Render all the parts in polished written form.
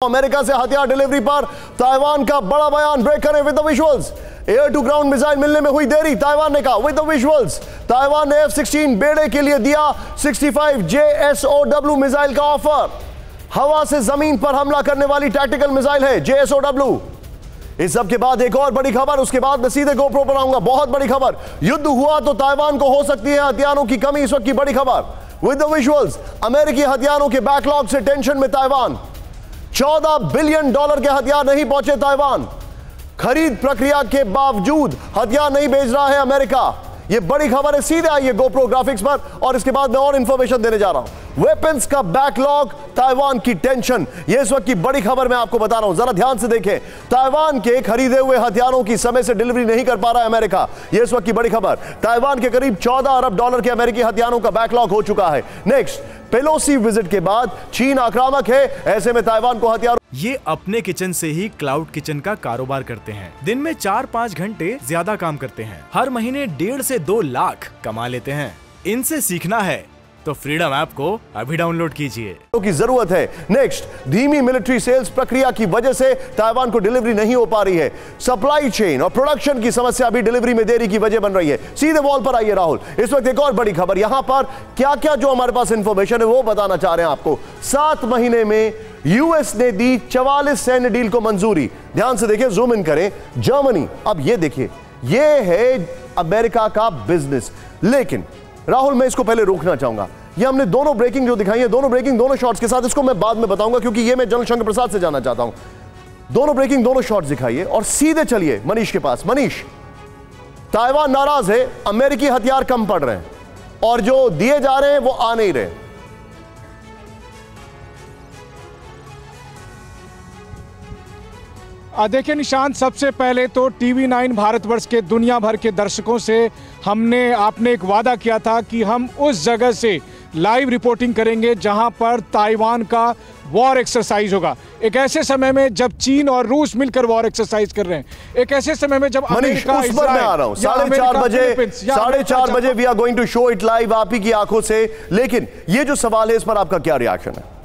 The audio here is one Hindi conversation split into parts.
अमेरिका से हथियार डिलीवरी पर ताइवान का बड़ा बयान। ब्रेक करें with the visuals. Air to ground missile मिलने में हुई देरी, ताइवान ने कहा विद द विजुअल्स। ताइवान ने F-16 बेड़े के लिए दिया 65 JSOW मिसाइल का ऑफर। हवा से जमीन पर हमला करने वाली टैक्टिकल मिसाइल है JSOW। इस सब के बाद एक और बड़ी खबर, उसके बाद मैं सीधे GoPro पर आऊंगा। बहुत बड़ी खबर, युद्ध हुआ तो ताइवान को हो सकती है हथियारों की कमी। इस वक्त की बड़ी खबर विद द विजुअल्स। अमेरिकी हथियारों के बैकलॉग से टेंशन में ताइवान। $14 बिलियन के हथियार नहीं पहुंचे ताइवान। खरीद प्रक्रिया के बावजूद हथियार नहीं भेज रहा है अमेरिका। यह बड़ी खबर है, सीधे आइए GoPro ग्राफिक्स पर और इसके बाद मैं और इंफॉर्मेशन देने जा रहा हूं। वेपन्स का बैकलॉग, ताइवान की टेंशन, यह इस वक्त की बड़ी खबर मैं आपको बता रहा हूं। जरा ध्यान से देखें, ताइवान के खरीदे हुए हथियारों की समय से डिलीवरी नहीं कर पा रहा है अमेरिका। यह इस वक्त की बड़ी खबर। ताइवान के करीब $14 अरब के अमेरिकी हथियारों का बैकलॉग हो चुका है। नेक्स्ट, पेलोसी विजिट के बाद चीन आक्रामक है, ऐसे में ताइवान को हथियार। ये अपने किचन से ही क्लाउड किचन का कारोबार करते हैं। दिन में 4-5 घंटे ज्यादा काम करते हैं। हर महीने 1.5 से 2 लाख कमा लेते हैं। इनसे सीखना है तो फ्रीडम ऐप को अभी डाउनलोड कीजिए। की जरूरत है। नेक्स्ट, धीमी मिलिट्री सेल्स प्रक्रिया की वजह से ताइवान को डिलीवरी नहीं हो पा रही है। सप्लाई चेन और प्रोडक्शन की समस्या भी डिलीवरी में देरी की वजह बन रही है। सीधे वॉल पर आइए राहुल। इस वक्त एक और बड़ी खबर, यहां पर क्या क्या जो हमारे पास इंफॉर्मेशन है वो बताना चाह रहे हैं आपको। 7 महीने में यूएस ने दी 44 सैन्य डील को मंजूरी। ध्यान से देखिए, जूम इन करें। जर्मनी, अब ये देखिए, ये है अमेरिका का बिजनेस। लेकिन राहुल, मैं इसको पहले रोकना चाहूंगा। ये हमने दोनों ब्रेकिंग जो दिखाई है, दोनों ब्रेकिंग दोनों शॉट्स के साथ, इसको मैं बाद में बताऊंगा क्योंकि ये मैं जनरल शंकर प्रसाद से जानना चाहता हूं। दोनों ब्रेकिंग दोनों शॉट्स दिखाइए और सीधे चलिए मनीष के पास। मनीष, ताइवान नाराज है, अमेरिकी हथियार कम पड़ रहे हैं और जो दिए जा रहे हैं वो आ नहीं रहे। देखिए निशांत, सबसे पहले तो TV9 भारतवर्ष के दुनिया भर के दर्शकों से आपने एक वादा किया था कि हम उस जगह से लाइव रिपोर्टिंग करेंगे जहां पर ताइवान का वॉर एक्सरसाइज होगा। एक ऐसे समय में जब चीन और रूस मिलकर वॉर एक्सरसाइज कर रहे हैं, एक ऐसे समय में जब अमेरिका, उस पर मैं आ रहा हूं। 4:30 बजे we are going to show it live आप ही की आंखों से। लेकिन ये जो सवाल है, इस पर आपका क्या रिएक्शन है?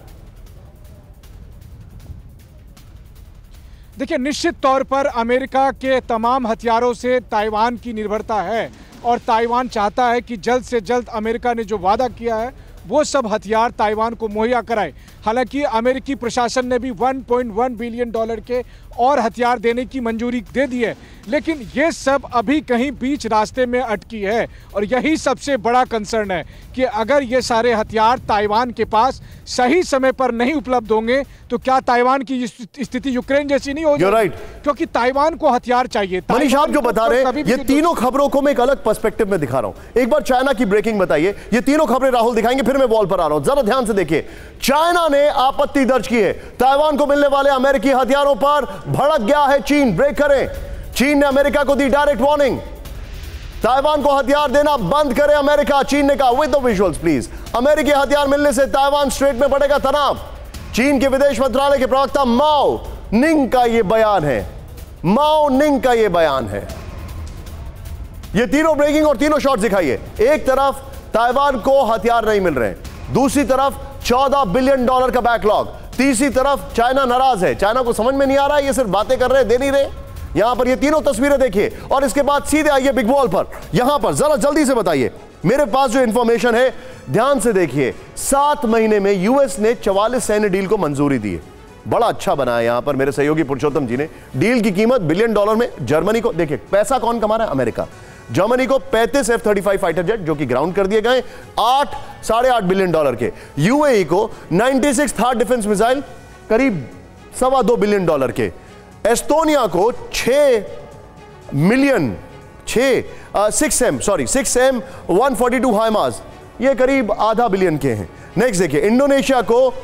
देखिए, निश्चित तौर पर अमेरिका के तमाम हथियारों से ताइवान की निर्भरता है और ताइवान चाहता है कि जल्द से जल्द अमेरिका ने जो वादा किया है वो सब हथियार ताइवान को मुहैया कराए। हालांकि अमेरिकी प्रशासन ने भी $1.1 बिलियन के और हथियार देने की मंजूरी दे दी है, लेकिन ये सब अभी कहीं बीच रास्ते में अटकी है। और यही सबसे बड़ा कंसर्न है कि अगर ये सारे हथियार ताइवान के पास सही समय पर नहीं उपलब्ध होंगे तो क्या ताइवान की स्थिति यूक्रेन जैसी नहीं हो जाएगी? क्योंकि ताइवान को हथियार चाहिए। मनीष, आप जो बता रहे हैं, ये तीनों खबरों को मैं एक अलग पर्सपेक्टिव में दिखा रहा हूं। एक बार चाइना की ब्रेकिंग बताइए। ये तीनों खबरें राहुल दिखाएंगे, फिर मैं वॉल पर आ रहा हूं। जरा ध्यान से देखिए, चाइना ने आपत्ति दर्ज की है। ताइवान को मिलने वाले अमेरिकी हथियारों पर भड़क गया है चीन। ब्रेक करें। चीन ने अमेरिका को दी डायरेक्ट वार्निंग, ताइवान को हथियार देना बंद करे अमेरिका। चीन ने कहा विद द विजुअल्स प्लीज, अमेरिकी हथियार मिलने से ताइवान स्ट्रेट में पड़ेगा तनाव। चीन के विदेश मंत्रालय के प्रवक्ता माओ निंग का यह बयान है। माओ निंग का यह बयान है। ये तीनों ब्रेकिंग और तीनों शॉट्स दिखाइए। एक तरफ ताइवान को हथियार नहीं मिल रहे, दूसरी तरफ $14 बिलियन का बैकलॉग, तीसरी तरफ चाइना नाराज है। चाइना को समझ में नहीं आ रहा है, ये सिर्फ बातें कर रहे हैं, दे नहीं रहे। यहां पर ये तीनों तस्वीरें देखिए और इसके बाद सीधे आइए बिग वॉल पर। यहां पर जरा जल्दी से बताइए, मेरे पास जो इंफॉर्मेशन है ध्यान से देखिए। 7 महीने में यूएस ने 44 सैन्य डील को मंजूरी दी है। बड़ा अच्छा बना है यहां पर मेरे सहयोगी पुरुषोत्तम जी ने। डील की कीमत $बिलियन में। जर्मनी को देखिए, पैसा कौन कमा रहा है? अमेरिका। जर्मनी को 35 F-35 फाइटर जेट जो कि ग्राउंड कर दिए गए, $8.5 बिलियन के। यूएई को 96 थार्ड डिफेंस मिसाइल करीब $2.25 बिलियन के। एस्टोनिया को 6M142 हाइमार्स, ये करीब $0.5 बिलियन के हैं। नेक्स्ट देखिए, इंडोनेशिया को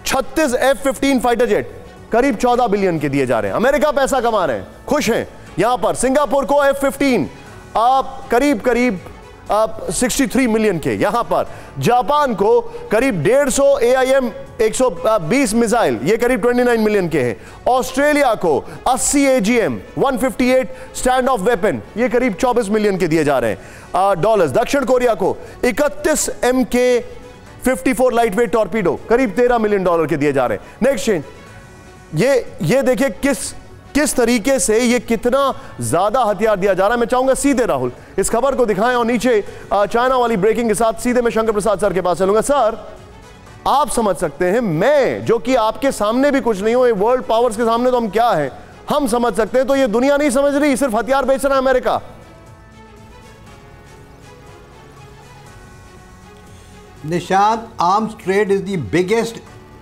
36 F-15 फाइटर जेट करीब $14 बिलियन के दिए जा रहे हैं। अमेरिका पैसा कमा रहे हैं, खुश हैं यहां पर। सिंगापुर को F-15 करीब 63 मिलियन के यहां पर। जापान को करीब 150 AIM 120 मिसाइल, ये करीब 29 मिलियन के हैं। ऑस्ट्रेलिया को 80 AGM 158 स्टैंड ऑफ वेपन, ये करीब 24 मिलियन के दिए जा रहे हैं डॉलर्स। दक्षिण कोरिया को 31 MK 54 लाइटवेट टॉर्पीडो करीब $13 मिलियन के दिए जा रहे हैं। नेक्स्ट चेंज, ये देखिए किस तरीके से ये कितना ज्यादा हथियार दिया जा रहा है। मैं चाहूंगा सीधे राहुल इस खबर को दिखाएं और नीचे चाइना वाली ब्रेकिंग के साथ सीधे मैं शंकर प्रसाद सर के पास चलूंगा। सर, आप समझ सकते हैं, मैं जो कि आपके सामने भी कुछ नहीं हूं, वर्ल्ड पावर्स के सामने तो हम क्या हैं, हम समझ सकते हैं, तो ये दुनिया नहीं समझ रही, सिर्फ हथियार बेच रहा है America. Nishant, arms trade is the biggest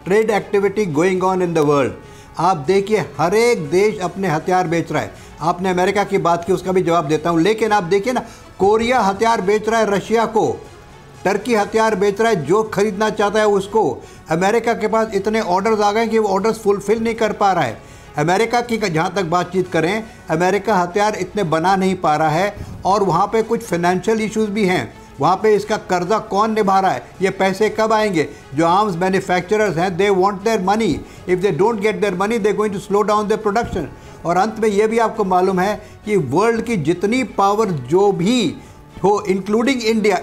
trade activity going on in the world. आप देखिए हर एक देश अपने हथियार बेच रहा है। आपने अमेरिका की बात की, उसका भी जवाब देता हूं, लेकिन आप देखिए ना, कोरिया हथियार बेच रहा है रशिया को, टर्की हथियार बेच रहा है जो खरीदना चाहता है उसको। अमेरिका के पास इतने ऑर्डर्स आ गए कि वो ऑर्डर्स फुलफिल नहीं कर पा रहा है। अमेरिका की जहाँ तक बातचीत करें, अमेरिका हथियार इतने बना नहीं पा रहा है और वहाँ पे कुछ फाइनेंशियल इश्यूज भी हैं। वहाँ पे इसका कर्जा कौन निभा रहा है, ये पैसे कब आएंगे? जो आर्म्स मैन्युफैक्चरर्स हैं, they want their money, if they don't get their money they going to slow down their production. और अंत में ये भी आपको मालूम है कि वर्ल्ड की जितनी पावर जो भी हो, इंक्लूडिंग इंडिया,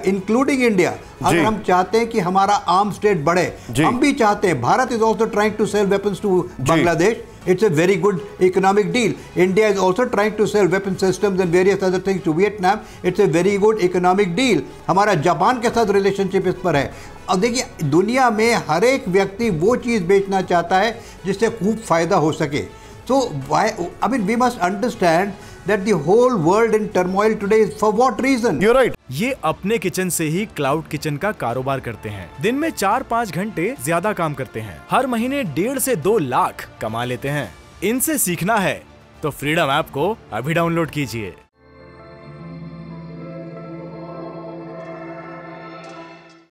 अगर हम चाहते हैं कि हमारा आर्म्स ट्रेड बढ़े, हम भी चाहते हैं। Bharat is also trying to sell weapons to Bangladesh. It's a very good economic deal. India is also trying to sell weapon systems and various other things to Vietnam. It's a very good economic deal. हमारा जापान के साथ रिलेशनशिप इस पर है। अब देखिए, दुनिया में हर एक व्यक्ति वो चीज़ बेचना चाहता है जिससे खूब फायदा हो सके। So why? I mean, we must understand that the whole world in turmoil today is for what reason? You're right. ये अपने किचन से ही क्लाउड किचन का कारोबार करते हैं। दिन में 4-5 घंटे ज्यादा काम करते हैं। हर महीने 1.5 से 2 लाख कमा लेते हैं। इनसे सीखना है तो फ्रीडम ऐप को अभी डाउनलोड कीजिए।